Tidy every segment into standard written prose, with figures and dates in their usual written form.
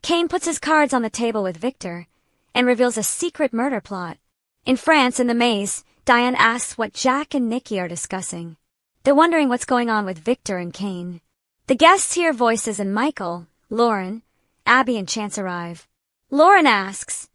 Kane puts his cards on the table with Victor and reveals a secret murder plot. In France, in the maze, Diane asks what Jack and Nikki are discussing. They're wondering what's going on with Victor and Kane. The guests hear voices and Michael, Lauren, Abby and Chance arrive. Lauren asks,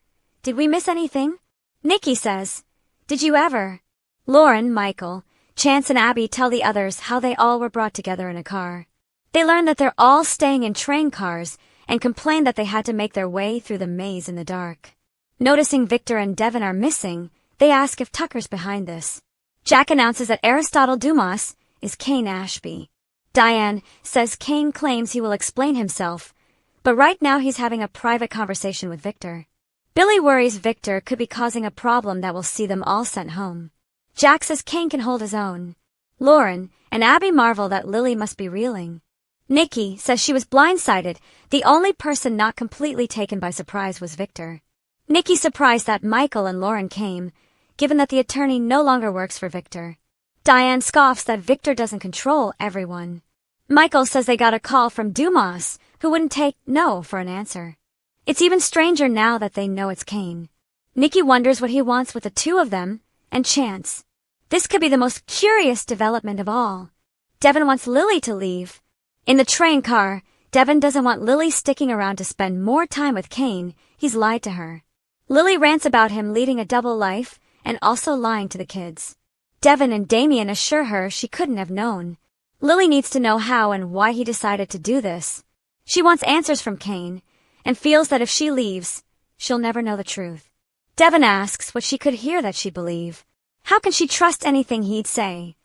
"Did we miss anything?" Nikki says, "Did you ever?" Lauren, Michael, Chance and Abby tell the others how they all were brought together in a car. They learn that they're all staying in train cars and complain that they had to make their way through the maze in the dark. Noticing Victor and Devin are missing, they ask if Tucker's behind this. Jack announces that Aristotle Dumas is Kane Ashby. Diane says Kane claims he will explain himself, but right now he's having a private conversation with Victor. Billy worries Victor could be causing a problem that will see them all sent home. Jack says Kane can hold his own. Lauren and Abby marvel that Lily must be reeling. Nikki says she was blindsided. The only person not completely taken by surprise was Victor. Nikki's surprised that Michael and Lauren came, given that the attorney no longer works for Victor. Diane scoffs that Victor doesn't control everyone. Michael says they got a call from Dumas, who wouldn't take no for an answer. It's even stranger now that they know it's Kane. Nikki wonders what he wants with the two of them, and Chance. This could be the most curious development of all. Devin wants Lily to leave. In the train car, Devin doesn't want Lily sticking around to spend more time with Kane. He's lied to her. Lily rants about him leading a double life and also lying to the kids. Devin and Damien assure her she couldn't have known. Lily needs to know how and why he decided to do this. She wants answers from Kane and feels that if she leaves, she'll never know the truth. Devin asks what she could hear that she'd believe. How can she trust anything he'd say?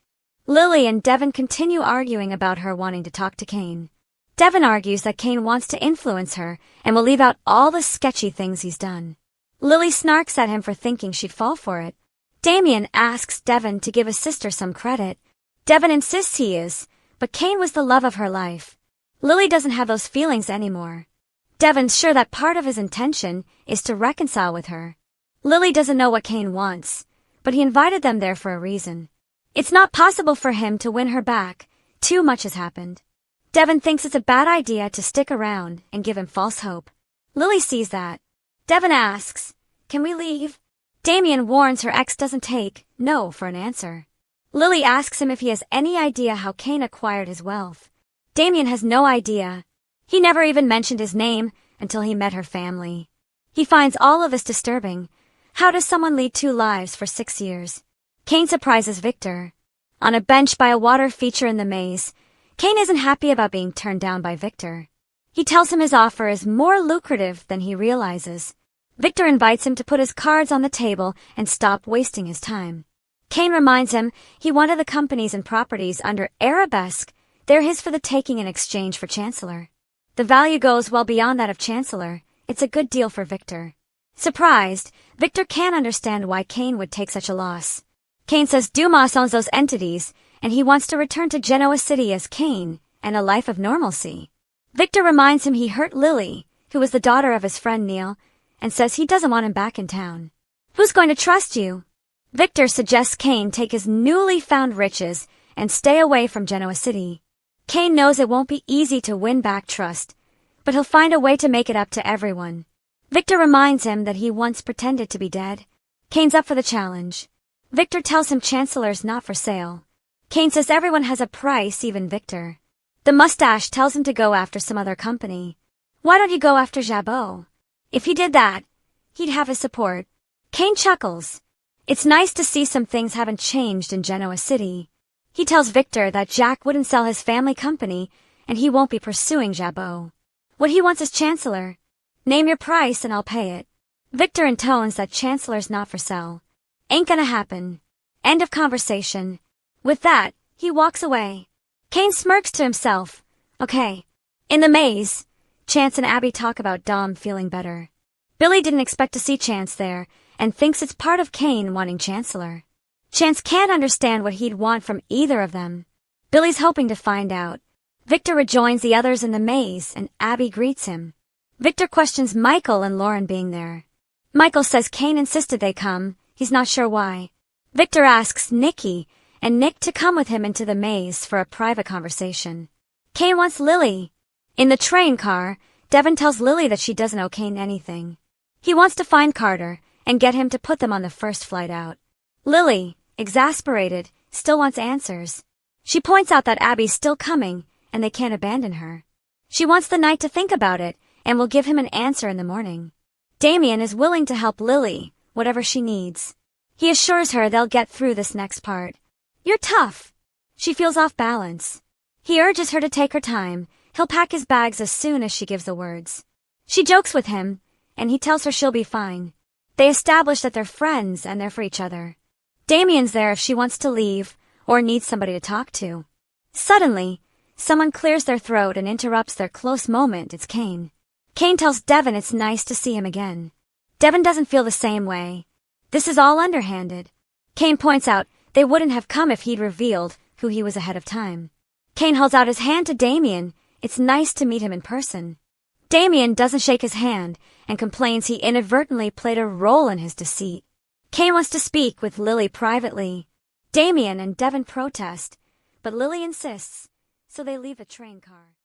Lily and Devin continue arguing about her wanting to talk to Kane. Devin argues that Kane wants to influence her and will leave out all the sketchy things he's done. Lily snarks at him for thinking she'd fall for it. Damien asks Devin to give his sister some credit. Devin insists he is, but Kane was the love of her life. Lily doesn't have those feelings anymore. Devin's sure that part of his intention is to reconcile with her. Lily doesn't know what Kane wants, but he invited them there for a reason. It's not possible for him to win her back. Too much has happened. Devin thinks it's a bad idea to stick around and give him false hope. Lily sees that. Devin asks, "Can we leave?" Damien warns her ex doesn't take no for an answer. Lily asks him if he has any idea how Kane acquired his wealth. Damien has no idea. He never even mentioned his name until he met her family. He finds all of this disturbing. How does someone lead two lives for 6 years? Kane surprises Victor. On a bench by a water feature in the maze, Kane isn't happy about being turned down by Victor. He tells him his offer is more lucrative than he realizes. Victor invites him to put his cards on the table and stop wasting his time. Kane reminds him he wanted the companies and properties under Arabesque. They're his for the taking in exchange for Chancellor. The value goes well beyond that of Chancellor. It's a good deal for Victor. Surprised, Victor can't understand why Kane would take such a loss. Kane says Dumas owns those entities, and he wants to return to Genoa City as Kane and a life of normalcy. Victor reminds him he hurt Lily, who was the daughter of his friend Neil, and says he doesn't want him back in town. Who's going to trust you? Victor suggests Kane take his newly found riches and stay away from Genoa City. Kane knows it won't be easy to win back trust, but he'll find a way to make it up to everyone. Victor reminds him that he once pretended to be dead. Kane's up for the challenge. Victor tells him Chancellor's not for sale. Kane says everyone has a price, even Victor. The mustache tells him to go after some other company. Why don't you go after Jabot? If he did that, he'd have his support. Kane chuckles. It's nice to see some things haven't changed in Genoa City. He tells Victor that Jack wouldn't sell his family company and he won't be pursuing Jabot. What he wants is Chancellor. Name your price and I'll pay it. Victor intones that Chancellor's not for sale. Ain't gonna happen. End of conversation. With that, he walks away. Kane smirks to himself. Okay. In the maze, Chance and Abby talk about Dom feeling better. Billy didn't expect to see Chance there and thinks it's part of Kane wanting Chancellor. Chance can't understand what he'd want from either of them. Billy's hoping to find out. Victor rejoins the others in the maze and Abby greets him. Victor questions Michael and Lauren being there. Michael says Kane insisted they come. He's not sure why. Victor asks Nikki and Nick to come with him into the maze for a private conversation. Kane wants Lily. In the train car, Devin tells Lily that she doesn't owe Kane anything. He wants to find Carter and get him to put them on the first flight out. Lily, exasperated, still wants answers. She points out that Abby's still coming and they can't abandon her. She wants the night to think about it and will give him an answer in the morning. Damien is willing to help Lily, whatever she needs. He assures her they'll get through this next part. You're tough. She feels off balance. He urges her to take her time. He'll pack his bags as soon as she gives the words. She jokes with him, and he tells her she'll be fine. They establish that they're friends and they're for each other. Damien's there if she wants to leave or needs somebody to talk to. Suddenly, someone clears their throat and interrupts their close moment. It's Kane. Kane tells Devin it's nice to see him again. Devin doesn't feel the same way. This is all underhanded. Kane points out they wouldn't have come if he'd revealed who he was ahead of time. Kane holds out his hand to Damien. It's nice to meet him in person. Damien doesn't shake his hand and complains he inadvertently played a role in his deceit. Kane wants to speak with Lily privately. Damien and Devin protest, but Lily insists, so they leave the train car.